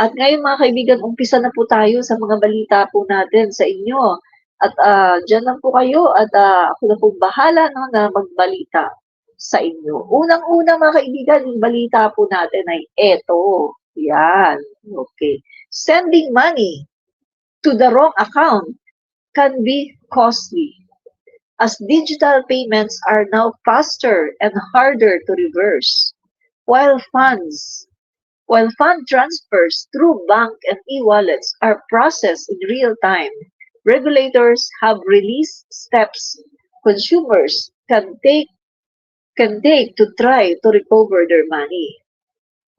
At ngayon mga kaibigan, umpisa na po tayo sa mga balita po natin sa inyo. At diyan lang po kayo at ako na po bahala no, na magbalita sa inyo. Unang-una mga kaibigan, yung balita po natin ay eto. Yan. Okay. Sending money to the wrong account can be costly as digital payments are now faster and harder to reverse. While fund transfers through bank and e-wallets are processed in real time, regulators have released steps consumers can take to try to recover their money.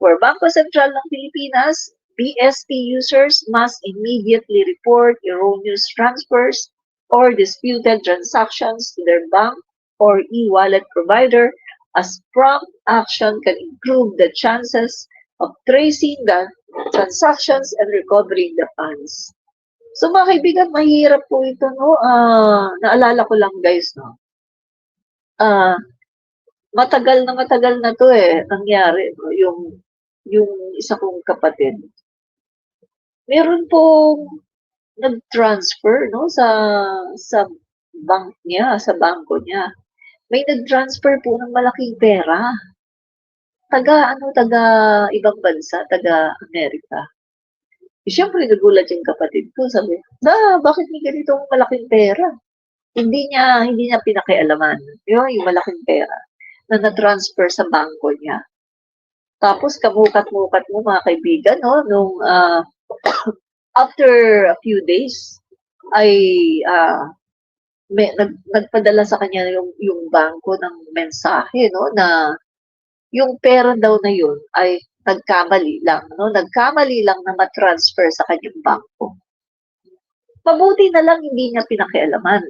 For Bangko Sentral ng Pilipinas, BSP users must immediately report erroneous transfers or disputed transactions to their bank or e-wallet provider as prompt action can improve the chances of tracing the transactions and recovering the funds. So mga kaibigan, mahirap po ito, no? Naalala ko lang guys, no? Matagal na to nangyari, no? Yung isa kong kapatid. Meron pong nag-transfer, no? Sa bank niya, sa bangko niya. May nag-transfer po ng malaking pera. Taga ibang bansa, taga Amerika. Siyempre nagulat yung kapatid ko, sabi, bakit may ganitong malaking pera? Hindi niya pinakialaman. Yung malaking pera na na-transfer sa bangko niya. Tapos kamukat-mukat mo mga kaibigan, no, nung after a few days ay nagpadala sa kanya yung bangko ng mensahe, no, na yung pera daw na yun ay nagkamali lang na ma-transfer sa kanyang bangko. Mabuti na lang hindi niya pinakialaman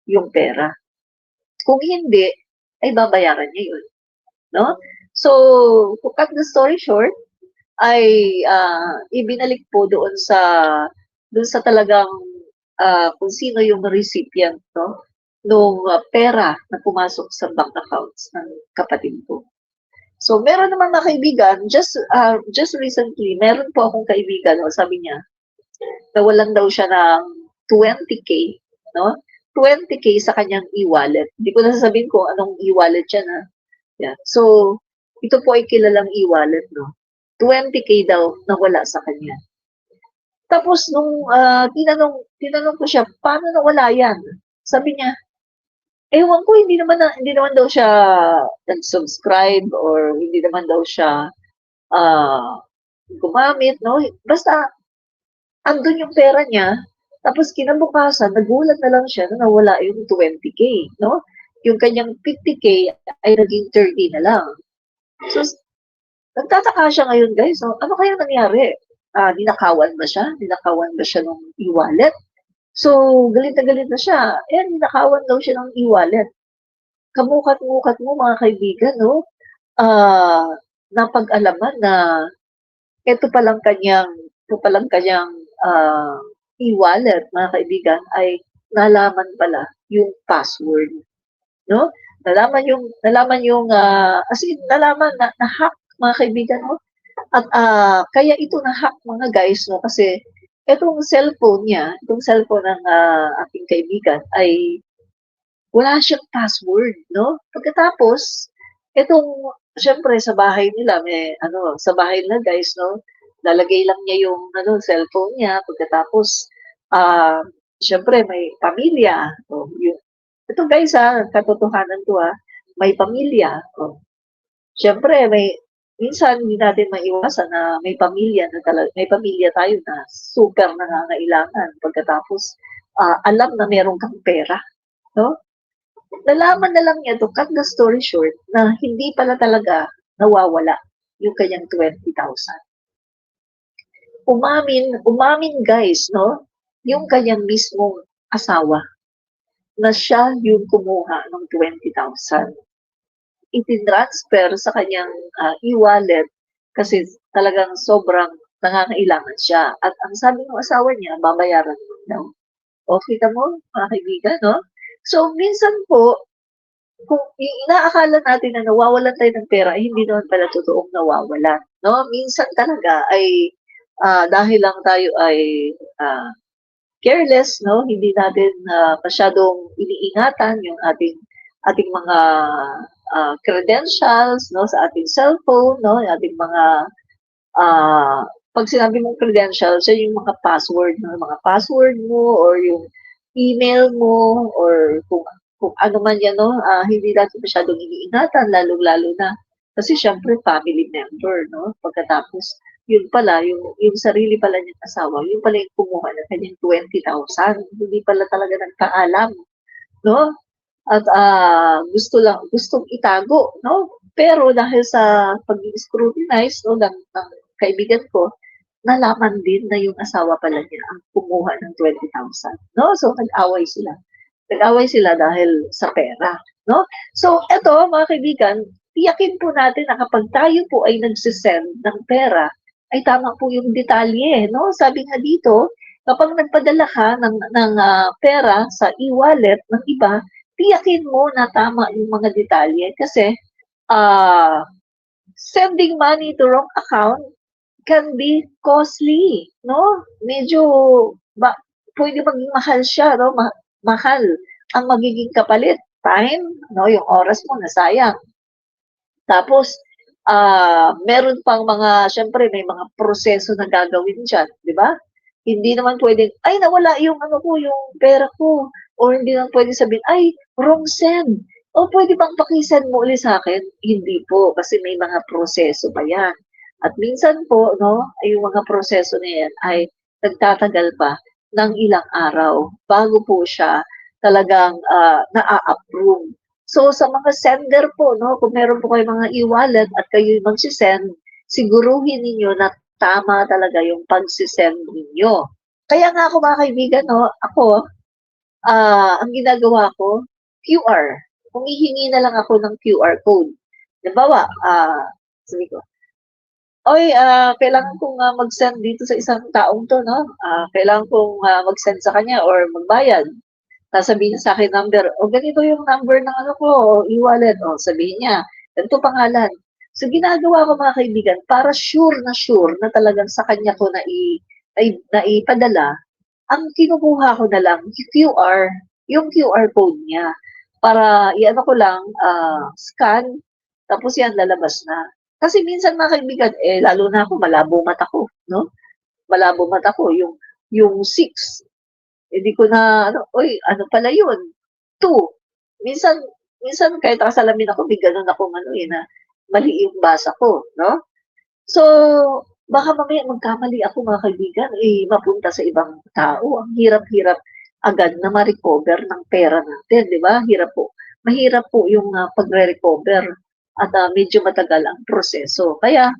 yung pera. Kung hindi, ay babayaran niya yun, no? So, to cut the story short, ay ibinalik po doon sa talagang kung sino yung recipient, no, nung pera na pumasok sa bank accounts ng kapatid ko. So, meron naman na kaibigan, just recently, meron po akong kaibigan, no, sabi niya, nawalan daw siya ng 20K, no? 20K sa kanyang e-wallet. Hindi ko na sasabihin kung anong e-wallet siya na. Yeah. So, ito po ay kilalang e-wallet, no? 20K daw nawala sa kanya. Tapos nung tinanong ko siya, paano nawala yan? Sabi niya, ewan ko, hindi naman daw siya nag-subscribe or hindi naman daw siya gumamit, no? Basta andun yung pera niya, tapos kinabukasan, nagulat na lang siya na nawala yung 20K, no? Yung kanyang 50K ay naging 30 na lang. So, nagtataka siya ngayon, guys. No? Ano kaya nangyari? Ninakawan ba siya? Ninakawan ba siya ng e-wallet? So, galit na siya. Ninakawan daw siya ng e-wallet. Kamukat-mukat mo, mga kaibigan, no? Napag-alaman na ito palang kanyang e-wallet, mga kaibigan, ay nalaman pala yung password, no? Nalaman yung as in, nalaman na hack, mga kaibigan, no? At kaya ito na-hack mga guys, no? Kasi itong cellphone ng aking kaibigan ay wala siyang password, no? Pagkatapos, syempre sa bahay nila, sa bahay nila guys, no? Lalagay lang niya yung cellphone niya. Pagkatapos, syempre may pamilya. Ito guys, katotohanan to, may pamilya. Syempre, minsan hindi natin maiwasan na may pamilya tayo na super nangangailangan. Pagkatapos, alam na meron kang pera, no? Nalaman na lang niya, to cut the story short, na hindi pala talaga nawawala yung kanyang 20,000. Umamin guys, no? Yung kanyang mismong asawa na siya yung kumuha ng 20,000. Itinransfer sa kanyang e-wallet kasi talagang sobrang nangangailangan siya. At ang sabi ng asawa niya, babayaran mo daw. O, kita mo, mga kaibigan, no? So, minsan po, kung inaakala natin na nawawalan tayo ng pera, hindi naman pala totoong nawawalan, no? Minsan talaga ay dahil lang tayo ay careless, no? Hindi natin masyadong iniingatan yung ating mga credentials, no, sa ating cellphone, no, yung ating mga pag sinabi mong credentials, yan yung mga password, no, mga password mo or yung email mo or kung ano man yan, no, hindi natin masyadong iniingatan, lalong-lalo na kasi syempre family member, no? Pagkatapos yun pala, yung sarili pala niyang asawa, yun pala yung kumuha ng kanyang 20,000. Hindi pala talaga nagkaalam, no? At gustong itago, no? Pero dahil sa pag-scrutinize, no, ng kaibigan ko, nalaman din na yung asawa pala niya ang kumuha ng 20,000, no? So nag-away sila. Nag-away sila dahil sa pera, no? So eto mga kaibigan, tiyakin po natin na kapag tayo po ay nagsisend ng pera, ay tama po yung detalye, no? Sabi nga dito, kapag nagpadala ka ng pera sa e-wallet ng iba, tiyakin mo na tama yung mga detalye kasi uh, sending money to wrong account can be costly, no? Medyo ba, pwede maging mahal siya, no? Mahal ang magiging kapalit. Time, no? Yung oras mo nasayang. Tapos, meron pang mga, syempre, may mga proseso na gagawin dyan, di ba? Hindi naman pwedeng, ay, nawala yung ano ko, yung pera ko. Or hindi naman pwedeng sabihin, ay, wrong send. O pwede bang pakisend mo ulit sa akin? Hindi po, kasi may mga proseso pa yan. At minsan po, no, ay yung mga proseso na yan ay nagtatagal pa ng ilang araw bago po siya talagang na-approve. So sa mga sender po, no, kung meron po kayong mga e-wallet at kayo magsisend, siguruhin ninyo na tama talaga yung pagsisend ninyo. Kaya nga ako mga kaibigan, no, ako, ang ginagawa ko, QR. Humihingi na lang ako ng QR code. Halimbawa, sabi ko, oy, kailangan kong mag-send dito sa isang taong to, no? Kailangan kong mag-send sa kanya or magbayad. Sasabihin niya sa akin number, o ganito yung number ng ano ko, o e-wallet, o sabihin niya, ganito pangalan. So ginagawa ko mga kaibigan, para sure na talagang sa kanya ko na ipadala, ang kinukuha ko na lang, yung QR code niya. Para iano ko lang, scan, tapos yan lalabas na. Kasi minsan mga kaibigan, lalo na ako, malabo mata ko, no? Malabo mata ko, yung 6, hindi ko na, ano pala yun? 2. Minsan, minsan kahit nakasalamin ako, may ganun akong na mali yung basa ko, no? So, baka mamaya magkamali ako mga kaibigan, mapunta sa ibang tao. Ang hirap-hirap agad na ma-recover ng pera natin, di ba? Hirap po. Mahirap po yung pagre-recover at medyo matagal ang proseso. Kaya,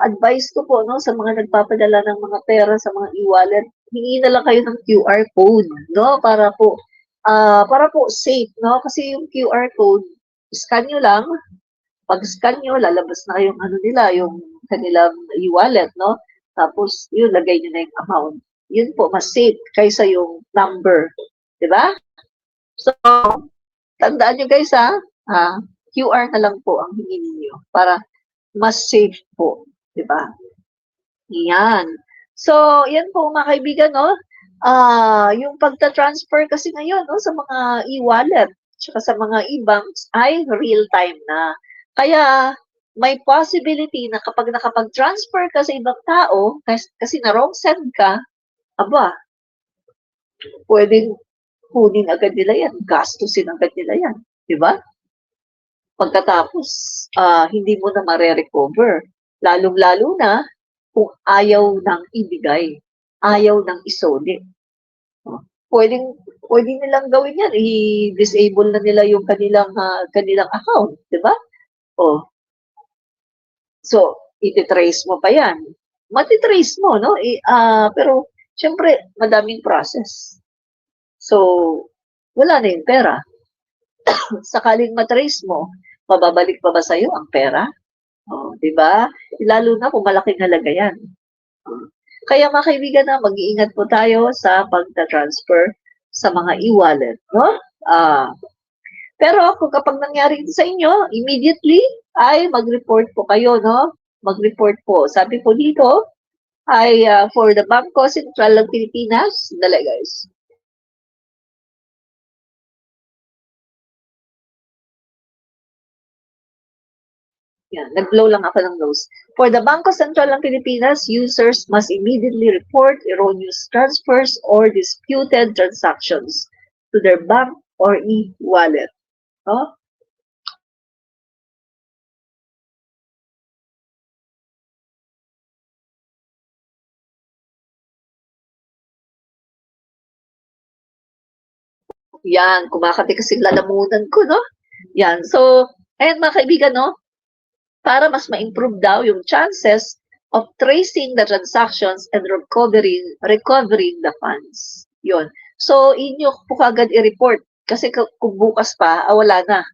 advice ko po no, sa mga nagpapadala ng mga pera sa mga e-wallet, hingi na lang kayo ng QR code, no? Para po safe, no? Kasi yung QR code, scan nyo lang, pag-scan nyo, lalabas na yung ano nila, yung kanilang e-wallet, no? Tapos, yun, lagay nyo na yung amount. Yun po, mas safe kaysa yung number. Di ba? So, tandaan nyo guys, QR na lang po ang hingin niyo para mas safe po. Di ba? Yan. So, yan po mga kaibigan, no? Yung pagta-transfer kasi ngayon, no, sa mga e-wallet, tsaka sa mga e-banks ay real time na. Kaya may possibility na kapag nakapag-transfer ka sa ibang tao, kasi na wrong send ka, aba, pwedeng kunin agad nila yan, gastusin agad nila yan. Di ba? Pagkatapos, hindi mo na mare-recover. Lalong-lalo na kung ayaw nang ibigay, ayaw nang isoli. Pwedeng nilang gawin yan, i-disable na nila yung kanilang account, di ba? Oh, so, ititrace mo pa yan. Matitrace mo, no? Pero, syempre, madaming process. So, wala na yung pera. Sakaling matrace mo, mababalik pa ba sa'yo ang pera? Oh, di ba? Lalo na kung malaking halaga yan. Kaya mga kaibigan na, mag-iingat po tayo sa pagta-transfer sa mga e-wallet, no? Pero kung kapag nangyari ito sa inyo, immediately ay mag-report po kayo, no? Mag-report po. Sabi po dito, ay for the Bangko Sentral ng Pilipinas. Dali guys. Yan, nag-blow lang ako ng nose. For the Bangko Sentral ng Pilipinas, users must immediately report erroneous transfers or disputed transactions to their bank or e-wallet. No? Yan, kumakati kasi lalamunan ko, no? Yan, so, ayan mga kaibigan, no? Para mas ma-improve daw yung chances of tracing the transactions and recovering the funds. Yun. So, inyo po kagad i-report. Kasi kung bukas pa, wala na.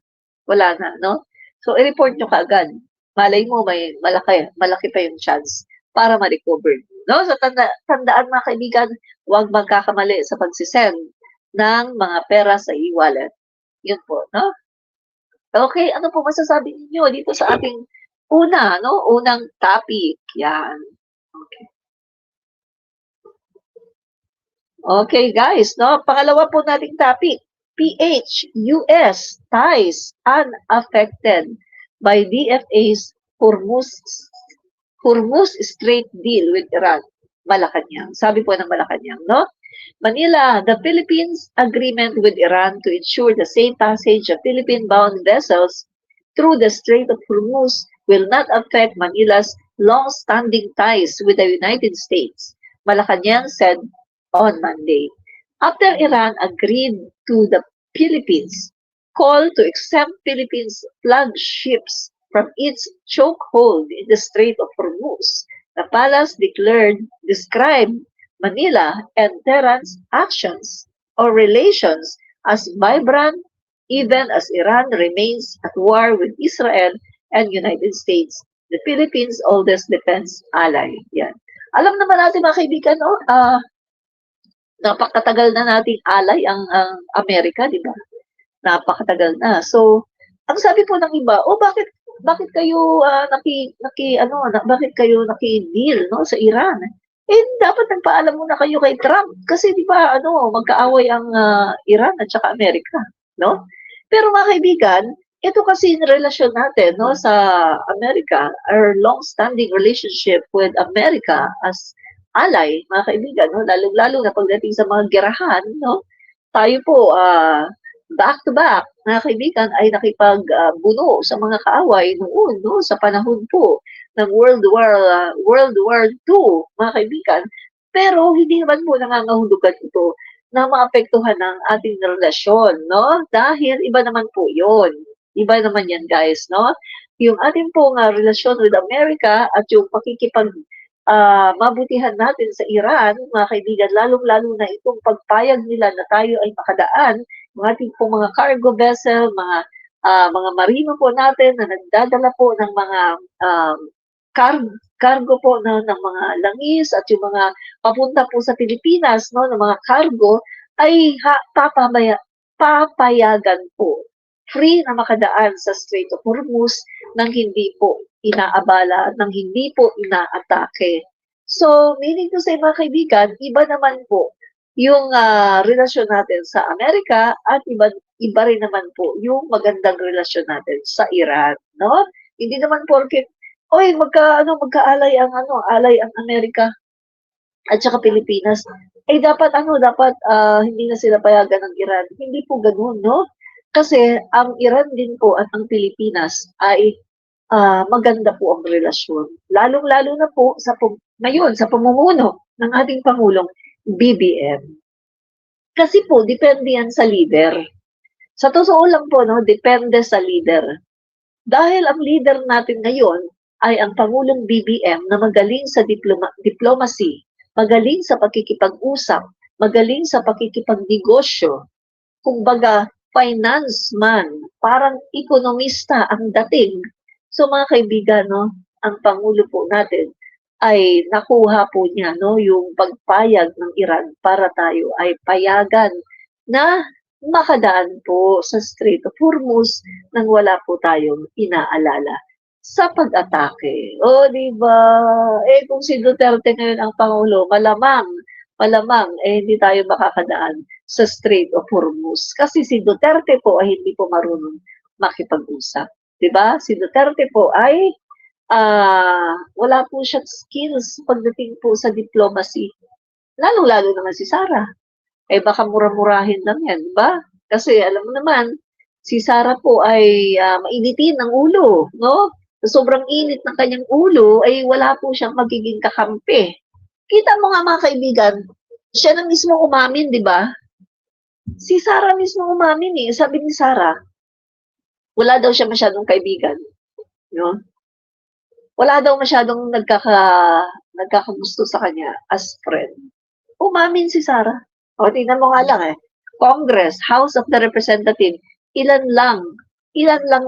Wala na, no? So, i-report nyo kaagad. Malay mo, may malaki pa yung chance para ma-recover. No? So, tandaan mga kaibigan, huwag magkakamali sa pagsisend ng mga pera sa e-wallet. Yun po, no? Okay, ano po masasabi ninyo dito sa ating unang topic? Yan. Okay. Okay, guys, no? Pangalawa po nating topic, PH-US ties unaffected by DFA's Hormuz Strait deal with Iran. Malacanang. Sabi po ng Malacanang, no? Manila, the Philippines agreement with Iran to ensure the safe passage of Philippine-bound vessels through the Strait of Hormuz will not affect Manila's long-standing ties with the United States, Malacanang said on Monday. After Iran agreed to the Philippines' call to exempt Philippines' flagships from its chokehold in the Strait of Hormuz, the palace described Manila and Tehran's actions or relations as vibrant even as Iran remains at war with Israel and United States, the Philippines' oldest defense ally. Yan. Alam naman natin mga kaibigan, no? Napakatagal na nating ally ang Amerika, di ba? Napakatagal na. So, ang sabi po ng iba, bakit kayo bakit kayo naki-deal no sa Iran? Eh dapat nagpaalam muna kayo kay Trump kasi di ba magkaaway ang Iran at saka Amerika, no? Pero mga kaibigan, ito kasi yung relasyon natin no sa Amerika, our long-standing relationship with America as ally, mga kaibigan, no? Lalo-lalo na pagdating sa mga gerahan, no? Tayo po back to back, mga kaibigan, ay nakipagbuno sa mga kaaway noon, no, sa panahon po ng World War II, mga kaibigan. Pero hindi naman po nangangahulugan ito na maapektuhan ng ating relasyon, no? Dahil iba naman po 'yon. Iba naman 'yan, guys, no? Yung ating pong relasyon with America at yung mabutihan natin sa Iran, mga kaibigan, lalong-lalo na itong pagpayag nila na tayo ay makadaan, mga ating pong mga cargo vessel, mga marino po natin na nagdadala po ng mga cargo po ng mga langis at yung mga papunta po sa Pilipinas, no, ng mga cargo, ay papayagan po free na makadaan sa Strait of Hormuz nang hindi po inaabala, nang hindi po inaatake. So, meaning to say mga kaibigan, iba naman po yung relasyon natin sa Amerika at iba rin naman po yung magandang relasyon natin sa Iran, no? Hindi naman porket magkaalay alay ang Amerika at saka Pilipinas. Eh dapat hindi na sila payagan ng Iran. Hindi po ganoon, no? Kasi ang Iran din po at ang Pilipinas ay maganda po ang relasyon. Lalong-lalo na po ngayon sa pamumuno ng ating Pangulong BBM. Kasi po, depende yan sa leader. Sa totoo lang po, no, depende sa leader. Dahil ang leader natin ngayon ay ang Pangulong BBM na magaling sa diplomacy, magaling sa pakikipag-usap, magaling sa pakikipagnegosyo, kumbaga finance man, parang ekonomista ang dating. So mga kaibigan, no, ang Pangulo po natin ay nakuha po niya yung pagpayag ng Iran para tayo ay payagan na makadaan po sa Strait of Hormuz nang wala po tayong inaalala. sa pag-atake. Di ba? Kung si Duterte ngayon ang Pangulo, malamang, hindi tayo makakadaan sa Strait of Hormuz. Kasi si Duterte po ay hindi po marunong makipag-usap. Di ba? Si Duterte po ay wala po siyang skills pagdating po sa diplomacy. Lalong-lalo naman si Sara. Baka mura-murahin lang yan, di ba? Kasi alam mo naman, si Sara po ay mainitin ang ulo, no? Sa sobrang init ng kanyang ulo, ay wala po siyang magiging kakampi. Kita mo nga mga kaibigan, siya na mismo umamin, di ba? Si Sara mismo umamin eh. Sabi ni Sara, wala daw siya masyadong kaibigan. No? Wala daw masyadong nagkakagusto sa kanya as friend. Umamin si Sara. O, tingnan mo nga lang eh. Congress, House of the Representative, ilan lang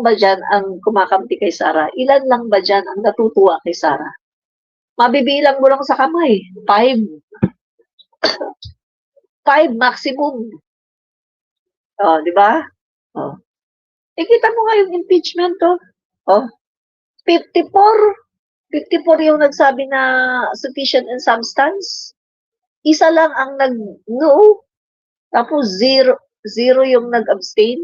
ba dyan ang kumakampi kay Sara? Ilan lang ba dyan ang natutuwa kay Sara? Mabibilang mo lang sa kamay. 5. 5 maximum. Di ba? Kita mo nga yung impeachment, 54. 54 yung nagsabi na sufficient in substance. Isa lang ang nag-no. Tapos zero yung nag-abstain.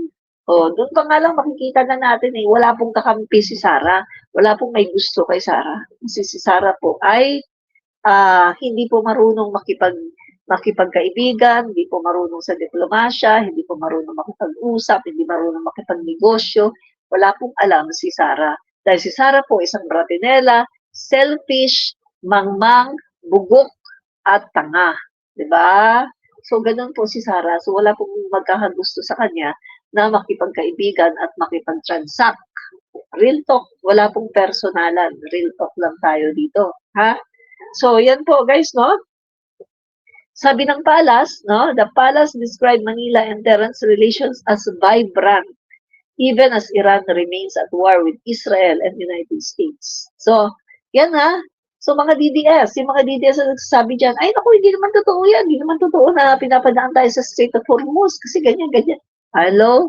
Doon pa nga lang makikita na natin wala pong kakampi si Sara. Wala pong may gusto kay Sara. Kasi si Sara po ay hindi po marunong makipagkaibigan, hindi po marunong sa diplomasya, hindi po marunong makipag-usap, hindi marunong makipagnegosyo. Wala pong alam si Sara. Dahil si Sara po isang bratinela, selfish, mangmang, bugok, at tanga. Diba? So, ganun po si Sara. So, wala pong magkakagusto sa kanya na makipagkaibigan at makipag-transact. Real talk, wala pong personalan. Real talk lang tayo dito. Ha? So, yan po guys, no? Sabi ng Palace, no? The Palace described Manila and Tehran's relations as vibrant, even as Iran remains at war with Israel and United States. So, yan ha. So, mga DDS, yung mga DDS na nagsasabi dyan, ay naku, hindi naman totoo yan. Hindi naman totoo na pinapadaan tayo sa Strait of Hormuz kasi ganyan. Hello?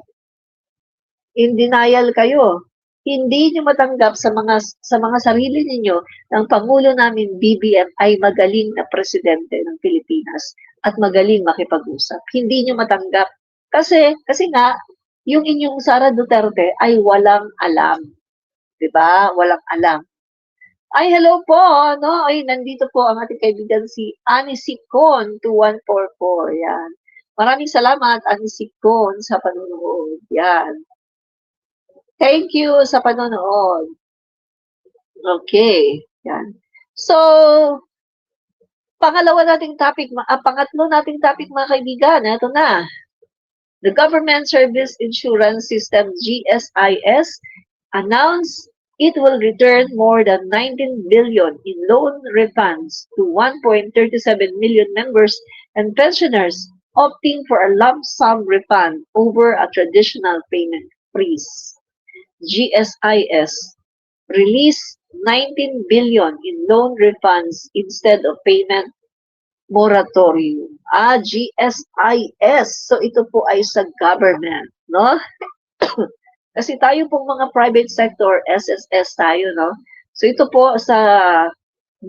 In denial kayo. Hindi niyo matanggap sa mga sarili ninyo ng Pangulo namin BBM ay magaling na presidente ng Pilipinas at magaling makipag-usap. Hindi niyo matanggap. Kasi nga, yung inyong Sara Duterte ay walang alam. 'Di ba? Walang alam. Ay, hello po, no? Ay, nandito po ang ating kaibigan si Annie Sicon 2144. Yan. Maraming salamat, Annie Sicon, sa panonood. Yan. Thank you sa panonood. Okay. Yan. So, pangatlo nating topic mga kaibigan, ito na. The Government Service Insurance System, GSIS, announced it will return more than 19 billion in loan refunds to 1.37 million members and pensioners opting for a lump sum refund over a traditional payment freeze. GSIS released 19 billion in loan refunds instead of payment moratorium. GSIS. So ito po ay sa government, no? Kasi tayo pong mga private sector, SSS tayo, no? So ito po sa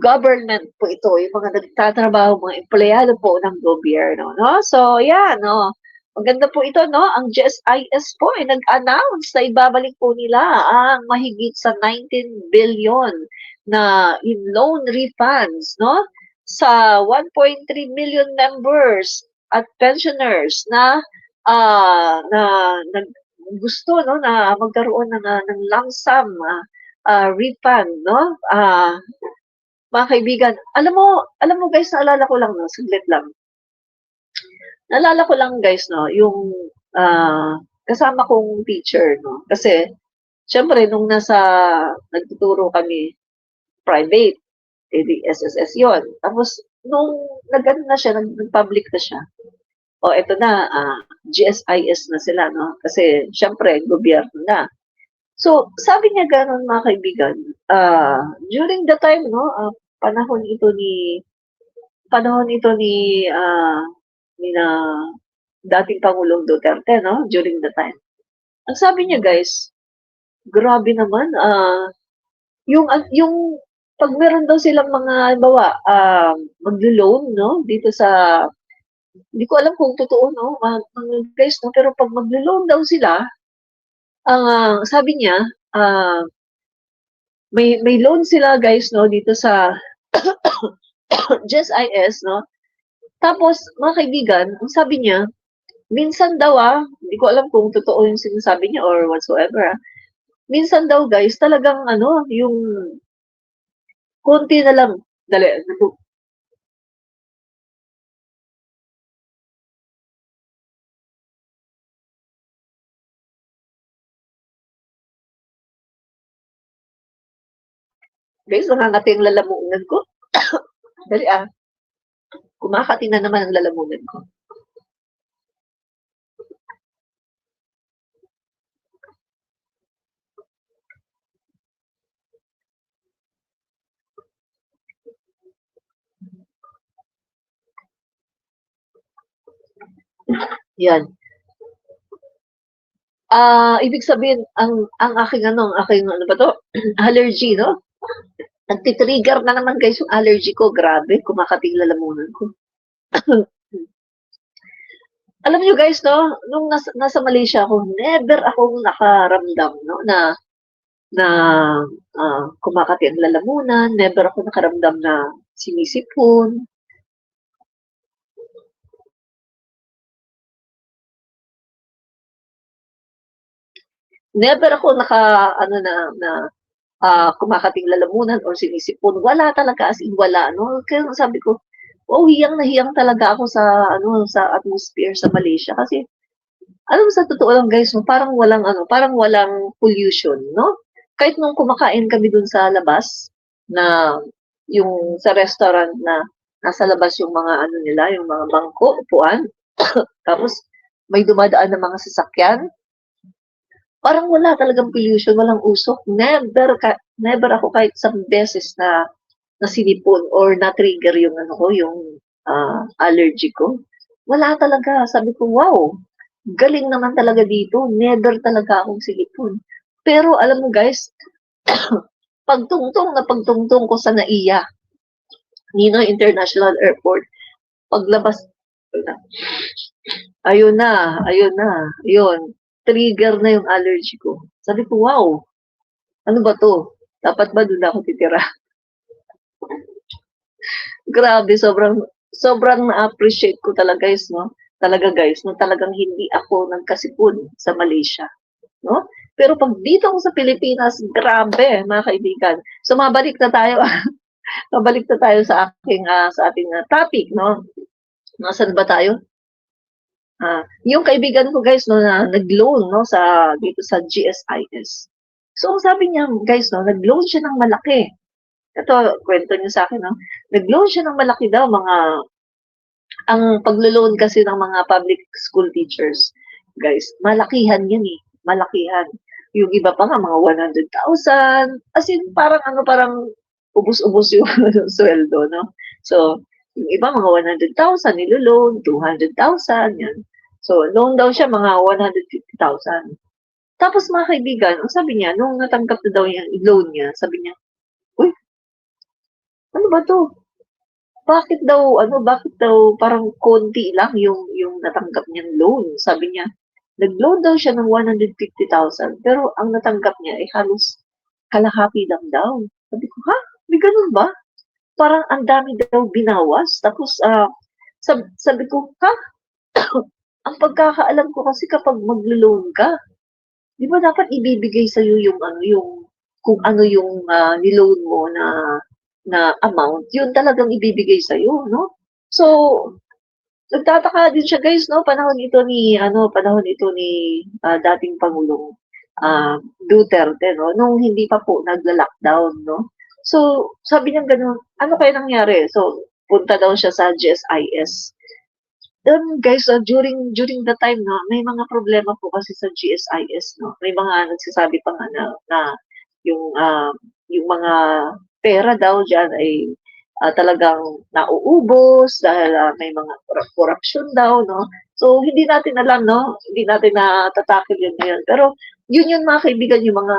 government po ito, yung mga nagtatrabaho, mga empleyado po ng gobyerno, no? So, yan, no? Maganda po ito, no? Ang GSIS po ay nag-announce na ibabalik po nila ang mahigit sa 19 billion na in loan refunds, no? Sa 1.3 million members at pensioners na gusto no na magkaroon ng lump sum refund, no? Mga kaibigan, alam mo guys, naalala ko lang, no, saglit lang. Naalala ko lang guys, no, yung kasama kong teacher, no, kasi syempre nung nagtuturo kami private, di SSS yon. Tapos nung nag-public na siya. Eto na, GSIS na sila, no, kasi syempre gobyerno na. So, sabi niya gano'n mga kaibigan, during the time, no, panahon ito ni dating Pangulong Duterte, no, during the time. Ang sabi niya guys, grabe naman, yung 'pag meron daw silang mga halimbawa, maglo-loan 'no, dito sa hindi ko alam kung totoo 'no, mga guys 'no, pero 'pag maglo-loan daw sila, ang, sabi niya, ah, may loan sila guys 'no, dito sa GSIS 'no. Tapos mga kaibigan, ang sabi niya, minsan daw, hindi ko alam kung totoo yung sinasabi niya or whatsoever, minsan daw guys talagang ano, yung konti na lang dali guys nangangati ang lalamunan ko. Dali, kumakati na naman ang lalamunan ko. Yan. Ibig sabihin ang aking ano, ang aking ano ba 'to, allergy 'no, nagti-trigger na naman guys yung allergy ko, grabe kumakating lalamunan ko. Alam niyo guys 'no, nung nasa Malaysia ako, never akong nakaramdam 'no na, kumakati ang lalamunan, never ako nakaramdam na sinisipon. Never ako naka-ano na kumakating lalamunan or sinisipon, wala talaga as in wala 'no. Kaya sabi ko, wow, hiyang na hiyang talaga ako sa ano, sa atmosphere sa Malaysia kasi alam mo sa totoo lang guys 'no, parang walang ano, parang walang pollution 'no. Kahit nung kumakain kami dun sa labas na yung sa restaurant na nasa labas yung mga ano nila, yung mga bangko, upuan, tapos may dumadaan na mga sasakyan, parang wala talagang pollution, walang usok. Never ako kahit isang beses na nasinipon or na-trigger yung ano ko, yung allergy ko. Wala talaga. Sabi ko, wow, galing naman talaga dito. Never talaga akong sinipon. Pero alam mo guys, pagtungtong ko sa NAIA, Ninoy International Airport, paglabas, ayun na, ayun, trigger na yung allergy ko. Sabi ko, wow, ano ba to? Dapat ba doon ako titira? Grabe, sobrang na-appreciate ko talaga guys, no, talagang hindi ako nagkasipon sa Malaysia, no? Pero pag dito ako sa Pilipinas, grabe, mga kaibigan. So mabalik na tayo, mabalik na tayo sa ating topic, no? Nasaan ba tayo? Yung kaibigan ko guys, no, na nag-loan, no, dito sa GSIS. So ang sabi niya, guys, no, nag-loan siya ng malaki. Ito, kwento niya sa akin, no? Nag-loan siya ng malaki daw, ang paglo-loan kasi ng mga public school teachers, guys, malakihan yan eh, malakihan. Yung iba pa nga, mga 100,000, as in, parang ubus-ubos yung sweldo, no? So, yung iba mga 100,000 nilo-loan, 200,000, yan. So, loan daw siya mga 150,000. Tapos mga kaibigan, ang sabi niya, nung natanggap na daw yung loan niya, sabi niya, uy, ano ba to? Bakit daw parang konti lang yung natanggap niyang loan. Sabi niya, nag-loan daw siya ng 150,000 pero ang natanggap niya ay halos kalahati lang daw. Sabi ko, ha? May ganun ba? Parang ang dami daw binawas. Tapos, sabi ko, ha? Ang pagkakaalam ko kasi kapag maglo-loan ka, di ba dapat ibibigay sa'yo kung ano yung niloan mo na amount, yun talagang ibibigay sa'yo, no? So, nagtataka din siya guys, no? Panahon ito ni dating Pangulong Duterte, no? Nung hindi pa po nagla-lockdown, no? So, sabi niya gano'n, ano kaya nangyari? So, punta daw siya sa GSIS. Guys, during the time na may mga problema po kasi sa GSIS, no? May mga nagsasabi pa nga na yung, yung mga pera daw diyan ay talagang nauubos dahil may mga korapsyon daw, no? So, hindi natin alam, no? Hindi natin natatakil yun ngayon. Pero, yun mga kaibigan, yung mga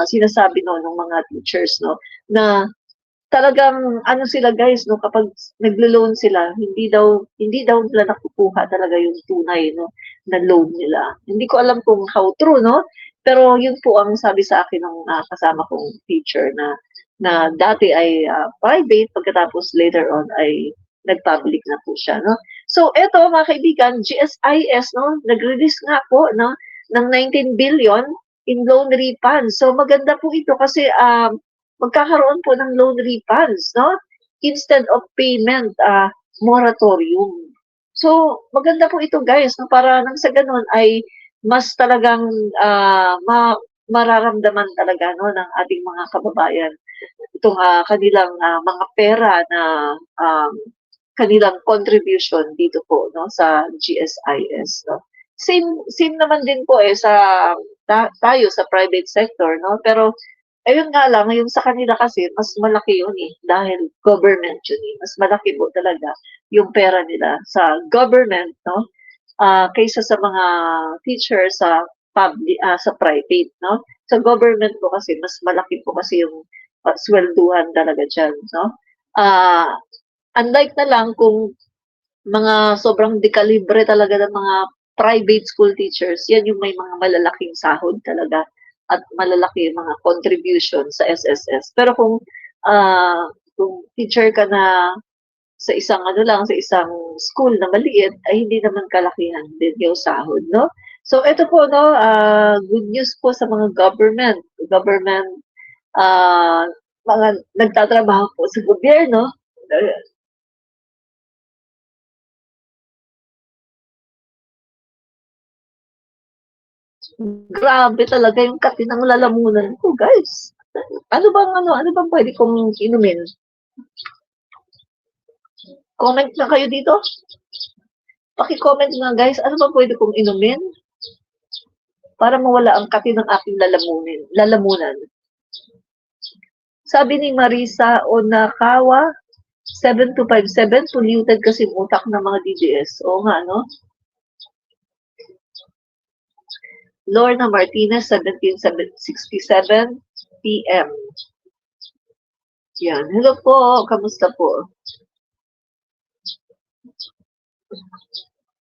sinasabi no, ng mga teachers, no? Na talagang ano sila guys, no? Kapag naglo-loan sila, hindi daw nila nakukuha talaga yung tunay, no? Na loan nila. Hindi ko alam kung how true, no? Pero yun po ang sabi sa akin ng kasama kong teacher na dati ay private, pagkatapos later on ay nag-public na po siya, no? So, eto mga kaibigan, GSIS, no? Nag-release nga po, no? Ng 19 billion in loan refunds. So, maganda po ito kasi magkakaroon po ng loan refunds, no? Instead of payment moratorium. So, maganda po ito guys, no? Para nang sa ganun ay mas talagang mararamdaman talaga no, ng ating mga kababayan itong kanilang mga pera na um, kanilang contribution dito po no sa GSIS no. Same naman din po sa tayo sa private sector no, pero ayun nga lang yung sa kanila kasi mas malaki yun dahil government yun mas malaki po talaga yung pera nila sa government no kaysa sa mga teachers sa public sa private no. Sa government po kasi mas malaki po kasi yung swelduhan talaga diyan no. Unlike na lang kung mga sobrang dekalibre talaga ng mga private school teachers, yan yung may mga malalaking sahod talaga at malalaki yung mga contribution sa SSS. Pero kung teacher ka na sa isang ano lang, sa isang school na maliit, ay hindi naman kalakihan din yung sahod, no? So, ito po, no, good news po sa mga government, mga nagtatrabaho po sa gobyerno. Grabe talaga yung katinang lalamunan ko, guys. Ano bang pwede kong inumin? Comment na kayo dito. Paki-comment nga guys, ano ba pwede kong inumin? Para mawala ang kati ng aking lalamunan. Sabi ni Marisa Onakawa, 7257, polluted kasi utak ng mga DDS. Oo nga, no? Lorna Martinez, 1767 PM. Yan. Hello po. Kamusta po?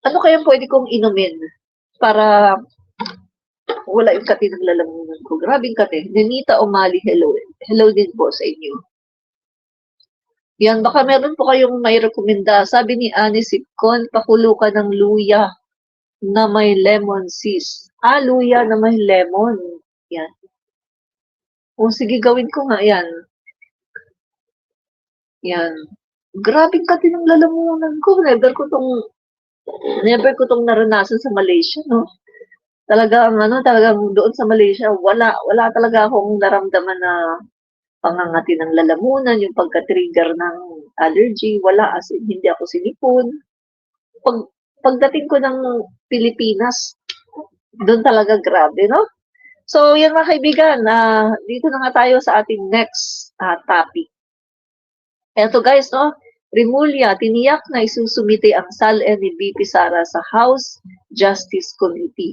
Ano kaya pwede kong inumin para wala yung kati ng lalamunan ko? Grabing kati. Nenita Omali, hello. Hello din po sa inyo. Yan, baka meron po kayong may rekomenda. Sabi ni Annie Sipcon, pakulo ka ng luya na may lemon sis. Luya na may lemon. Yan. O sige, gawin ko nga yan. Yan. Grabing kati ng lalamunan ko. Never ko tong naranasan sa Malaysia, no? Talagang doon sa Malaysia, wala talaga akong naramdaman na pangangati ng lalamunan, yung pagka-trigger ng allergy, wala, as in, hindi ako sinipon. Pagdating ko ng Pilipinas, doon talaga grabe, no? So, yan mga kaibigan, dito na nga tayo sa ating next topic. Eto guys, no? Rimulya, tiniyak na isusumite ang SALN ni VP Sara sa House Justice Committee.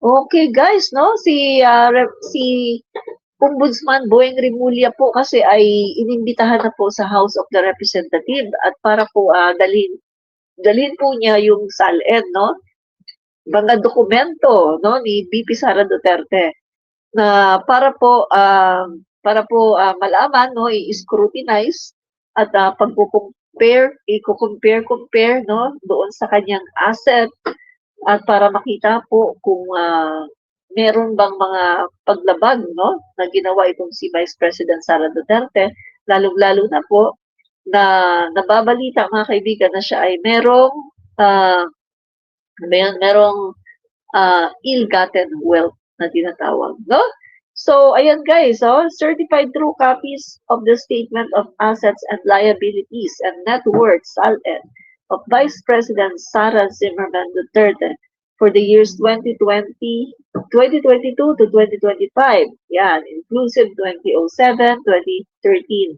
Okay guys, no? Si Ombudsman Boyeng Rimulya po kasi ay inimbitahan na po sa House of the Representative at para po dalhin po niya yung SALN, no? Mga dokumento, no, ni VP Sara Duterte na para po malaman, no, i-scrutinize at i-compare, no, doon sa kanyang asset at para makita po kung meron bang mga paglabag no na ginawa itong si Vice President Sara Duterte, lalo na po na nababalita mga kaibigan na siya ay merong ill-gotten wealth na tinatawag, no? So, ayan guys, certified true copies of the Statement of Assets and Liabilities and Net Worth, SALN, of Vice President Sara Zimmerman Duterte for the years 2022 to 2025. Yan, inclusive 2007, 2013.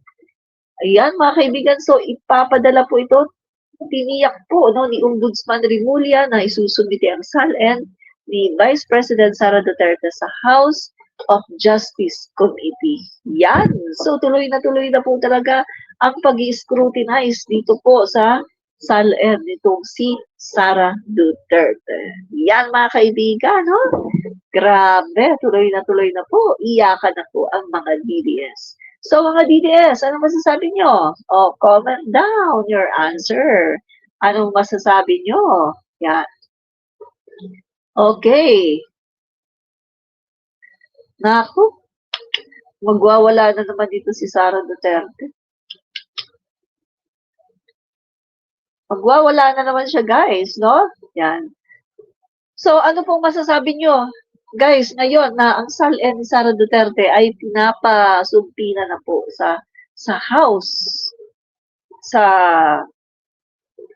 Ayan mga kaibigan, so ipapadala po ito Tiniyak po no, ni Ombudsman Rimulya na isusumite ang SALN ni Vice President Sara Duterte sa House of Justice Committee. Yan! So tuloy na po talaga ang pag-i-scrutinize dito po sa SALN nitong si Sara Duterte. Yan mga kaibigan, no? Grabe, tuloy na po. Iyakan na po ang mga DDS. So mga DDS, anong masasabi nyo? O, comment down your answer. Anong masasabi nyo? Yan. Okay. Naku, magwawala na naman dito si Sara Duterte. Magwawala na naman siya, guys, no? Yan. So, ano pong masasabi nyo? Guys, ngayon na ang SALN ni Sara Duterte ay pinapasumpina na po sa House, sa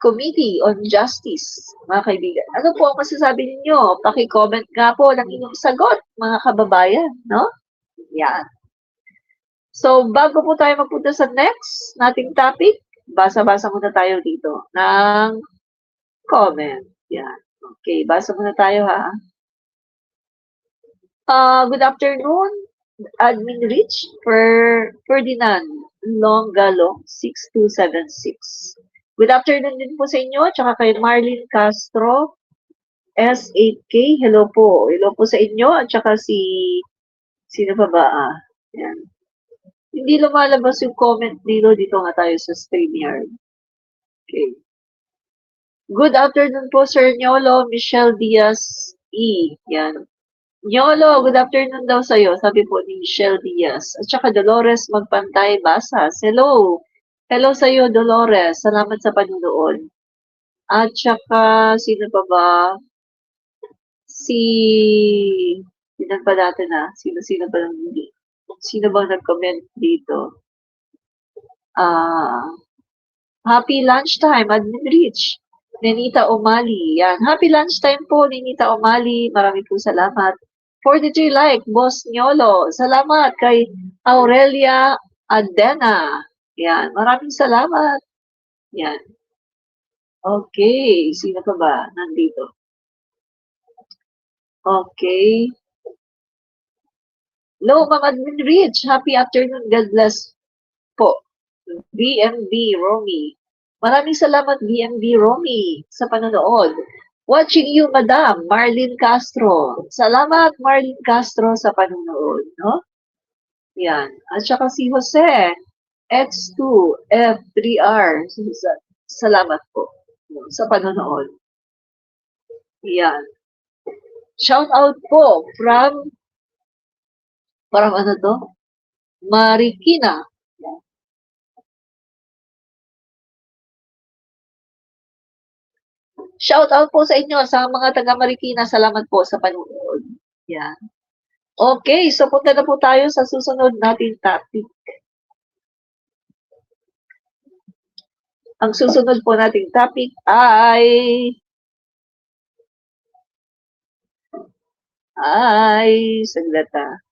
Committee on Justice, mga kaibigan. Ano po ang masasabi ninyo? Paki-comment nga po ng inyong sagot, mga kababayan, no? Yan. So, bago po tayo magpunta sa next nating topic, basa-basa muna tayo dito ng comment. Yan. Okay, basa muna tayo ha. Good afternoon, Admin Rich Ferdinand Longalong 6276. Good afternoon din po sa inyo, tsaka kay Marlene Castro S8K. Hello po. Hello po sa inyo, at tsaka sino pa ba? Yan. Hindi lumalabas yung comment dito nga tayo sa StreamYard. Okay. Good afternoon po, Sir Nyolo Michelle Diaz E. Yan. Nyolo, good afternoon daw sa'yo, sabi po ni Michelle Diaz. At saka Dolores Magpantay Basas. Hello. Hello sa'yo, Dolores. Salamat sa panunood. At saka, sino pa ba? Sino pa natin na? Sino ba hindi? Sino bang nag-comment dito? Happy lunchtime, Admin Rich. Nenita Omali. Yan. Happy lunchtime po, Nenita Omali. Maraming po salamat. 43 like, Boss Nyolo. Salamat kay Aurelia Adena. Yan. Maraming salamat. Yan. Okay. Sino pa ba nandito? Okay. Hello, Ma'am Admin Rich. Happy afternoon. God bless po. BMB Romy. Maraming salamat, BMB Romy, sa panonood. Watching you, Madam Marlene Castro. Salamat, Marlene Castro, sa panonood. No? Yan. At saka si Jose, X2F3R. Salamat po sa panonood. Yan. Shout out po from ano to? Marikina. Shout out po sa inyo, sa mga taga Marikina. Salamat po sa panonood. Yan. Okay, so punta na po tayo sa susunod nating topic. Ang susunod po nating topic ay saglata.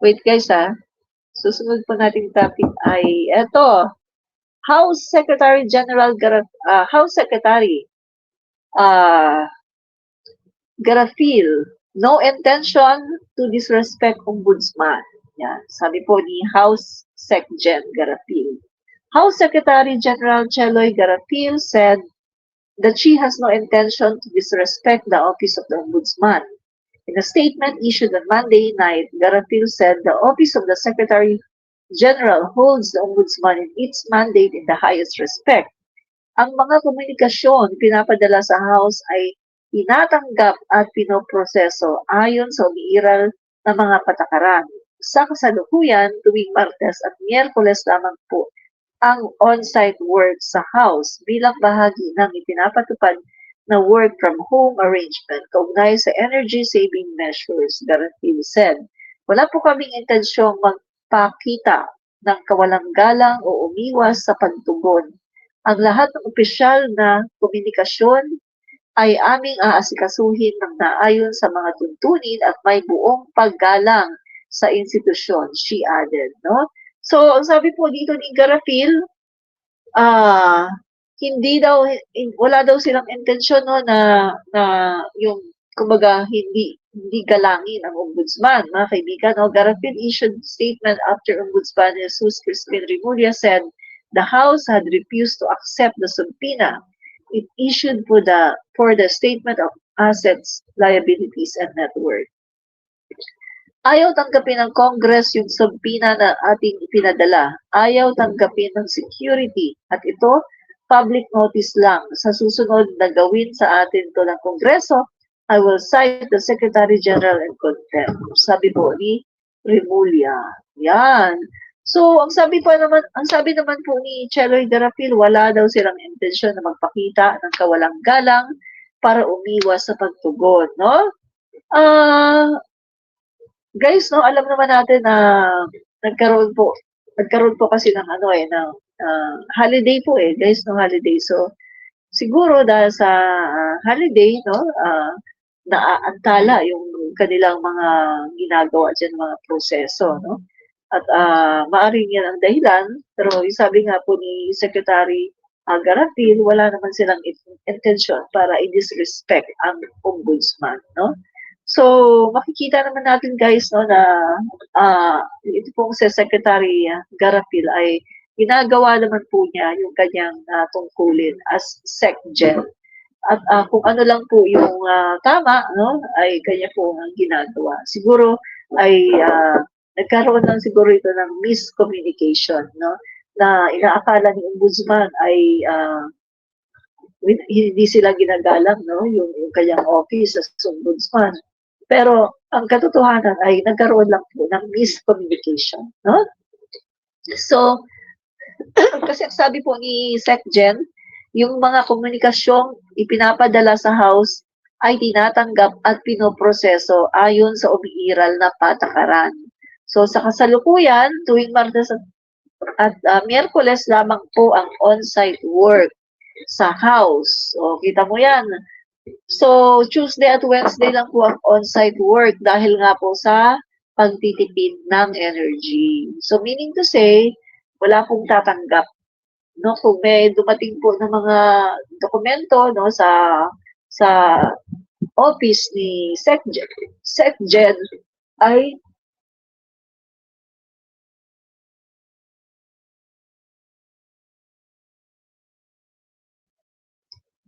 Wait guys ha. Susunod po nating topic ay eto. House Secretary General House Secretary Garafil, no intention to disrespect Ombudsman. Yan, sabi po ni House Secgen Garafil. House Secretary General Cheloy Garafil said that she has no intention to disrespect the Office of the Ombudsman. In a statement issued on Monday night, Garafil said the Office of the Secretary General holds the Ombudsman in its mandate in the highest respect. Ang mga komunikasyon pinapadala sa House ay tinatanggap at pinoproseso ayon sa umiiral na mga patakaran. Sa kasalukuyan, tuwing Martes at Miyerkules lamang po ang on-site work sa House bilang bahagi ng ipinapatupad na work from home arrangement kaugnay sa energy saving measures, Garafil said. Wala po kaming intensyong magpakita ng kawalang galang o umiwas sa pagtugon. Ang lahat ng opisyal na komunikasyon ay aming aasikasuhin ng naayon sa mga tuntunin at may buong paggalang sa institusyon, she added, no? So, ang sabi po dito ni Garapil, ah, hindi daw, wala daw silang intensyon, no, na yung, kumbaga, hindi galangin ang ombudsman, mga kaibigan, no? Garapil issued statement after Ombudsman Jesus Crispin Remulla said the House had refused to accept the subpoena it issued for the statement of assets, liabilities, and net worth. Ayaw tanggapin ng Congress yung subpoena na ating ipinadala. Ayaw tanggapin ng security. At ito, public notice lang. Sa susunod na gawin sa atin to ng Kongreso, I will cite the Secretary General in contempt. Sabi po ni Remulla. Yan. So, ang sabi naman po ni Cheloy Garapil, wala daw silang intensyon na magpakita ng kawalang galang para umiwas sa pagtugon, no? Guys, no, alam naman natin na nagkaroon po kasi ng holiday po guys, no, holiday. So, siguro dahil sa holiday, no, naaantala yung kanilang mga ginagawa dyan, mga proseso, no? At maaaring yan ang dahilan, pero sabi nga po ni Secretary Garapil, wala naman silang intensyon para i-disrespect ang ombudsman, no? So, makikita naman natin guys, no, na ito pong si Secretary Garapil ay ginagawa naman po niya yung kanyang tungkulin as SecGen. At kung ano lang po yung tama, no, ay kanya po ang ginagawa. Siguro ay nagkaroon lang siguro ito ng miscommunication, no, na inaakala ni Ombudsman ay hindi sila ginagalang, no, yung kanyang office as Ombudsman. Pero ang katotohanan ay nagkaroon lang po ng miscommunication, no? So, kasi sabi po ni SecGen, yung mga komunikasyong ipinapadala sa House ay tinatanggap at pinoproseso ayon sa umiiral na patakaran. So, sa kasalukuyan, tuwing Martes at Miyerkules lamang po ang on-site work sa House. So, kita mo yan. So, Tuesday at Wednesday lang po ang on-site work dahil nga po sa pagtitipid ng energy. So, meaning to say, wala pong tatanggap. No, kung may dumating po ng mga dokumento, no, sa office ni SecGen ay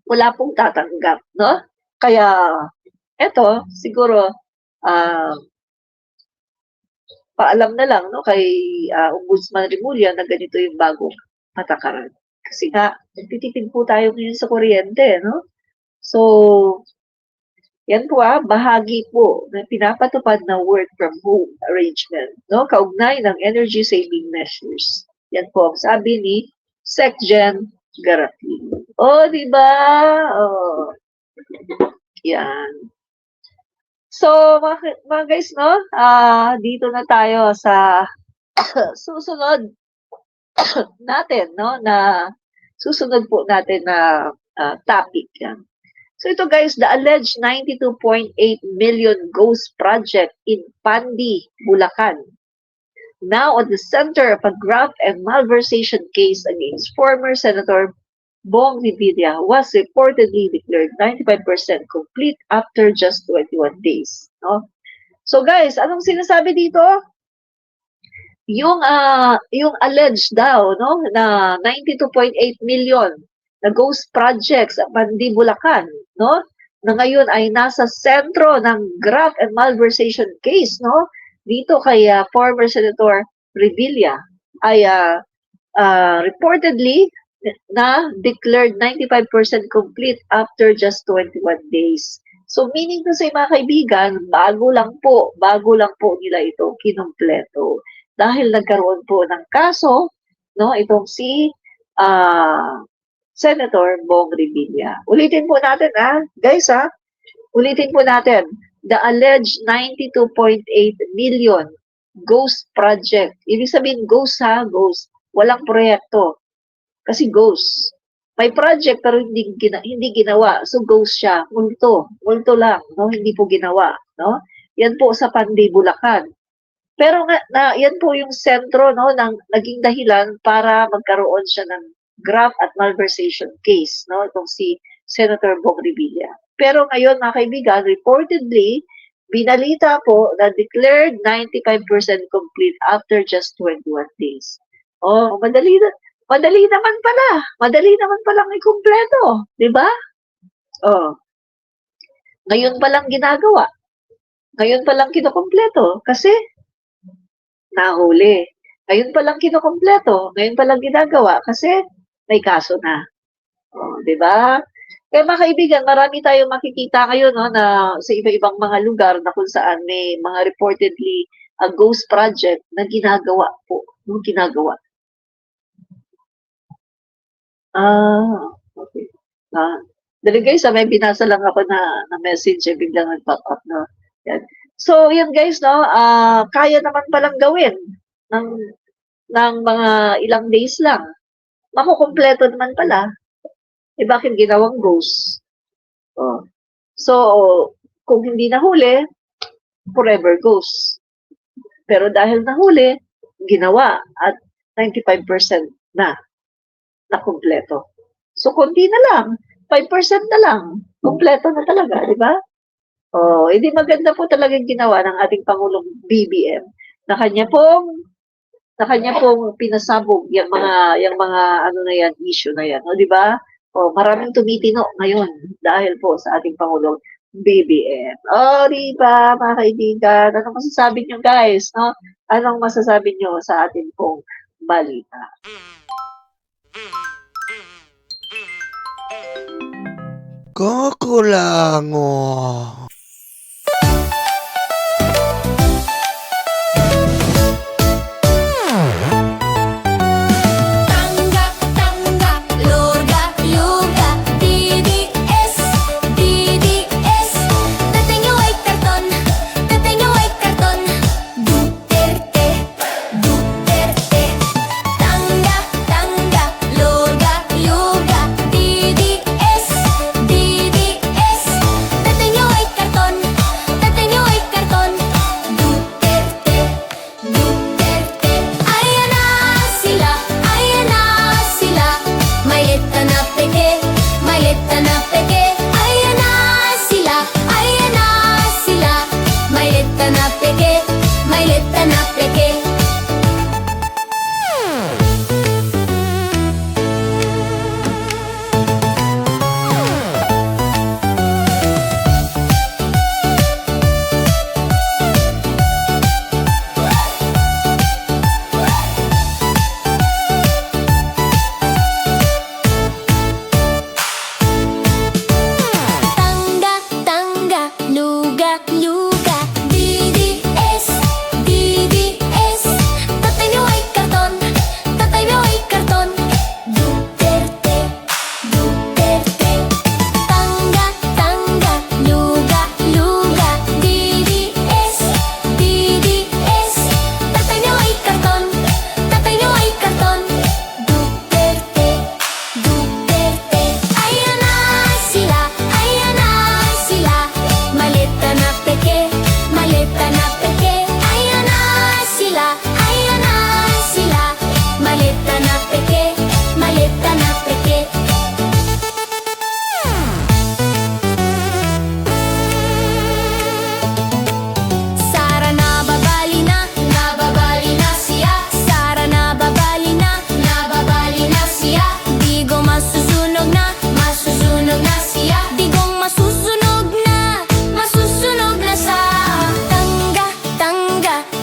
wala pong tatanggap, no? Kaya eto siguro paalam na lang, no, kay Ombudsman Remulla na ganito yung bagong patakaran. Kasi nga nagtitipid po tayo ngayon sa kuryente, no? So, yan po bahagi po ng pinapatupad na work from home arrangement, no? Kaugnay ng energy saving measures. Yan po ang sabi ni SecGen Garapil. Di ba? Yan. So, mga guys, no? Dito na tayo sa susunod natin, no? Susunod po natin na topic yan. So ito guys, the alleged 92.8 million ghost project in Pandi, Bulacan. Now at the center of a graft and malversation case against former Senator Bong Revilla was reportedly declared 95% complete after just 21 days. No? So guys, anong sinasabi dito? Yung alleged daw, no, na 92.8 million na ghost projects sa Pandi, Bulacan, no, na ngayon ay nasa sentro ng graft and malversation case, no, dito kay former Senator Revilla ay reportedly na declared 95% complete after just 21 days. So meaning to say mga kaibigan, bago lang po nila ito kinumpleto. Dahil nagkaroon po ng kaso, no, itong si Senator Bong Revilla. Ulitin po natin guys ulitin po natin. The alleged 92.8 million ghost project. Ibig sabihin ghost ghost. Walang proyekto. Kasi ghost. may project pero hindi ginawa. So ghost siya, multo lang, no? Hindi po ginawa, no? Yan po sa Panday, Bulacan. Pero nga, yan po yung sentro, no, ng naging dahilan para magkaroon siya ng graft at malversation case, no, itong si Senator Bong Revilla. Pero ngayon, mga kaibigan, reportedly, binalita po na declared 95% complete after just 21 days. Oh, madali naman pala. Madali naman palang ikumpleto, di ba? Oh. Ngayon pa lang ginagawa. Ngayon pa lang kinukumpleto kasi nahuli. Ngayon pa lang kinukumpleto. Ngayon pa lang ginagawa kasi may kaso na. Oh, di ba? Kaya mga kaibigan, marami tayong makikita ngayon no, na sa iba-ibang mga lugar na kung saan may mga reportedly a ghost project na ginagawa po. Yung ginagawa. Okay. Dali guys, may binasa lang ako na message, biglang nag-pop up, no? Yan. So, yan guys, no, kaya naman palang gawin ng mga ilang days lang. Makukumpleto naman pala. Eh, bakit ginawang ghost? Oh. So, kung hindi nahuli, forever ghost. Pero dahil nahuli, ginawa at 95% na kumpleto. So, konti na lang. 5% na lang. Kumpleto na talaga, di ba? Oh, hindi maganda po talaga yung ginawa ng ating Pangulong BBM na kanya pong pinasabog yung mga ano na yan, issue na yan, no, di ba? Oh, maraming tumitino ngayon dahil po sa ating Pangulong BBM. Oh, di ba, mga kaibigan, anong masasabi nyo guys, no? Anong masasabi nyo sa ating pong balita? Kakulango.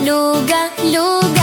Luga, luga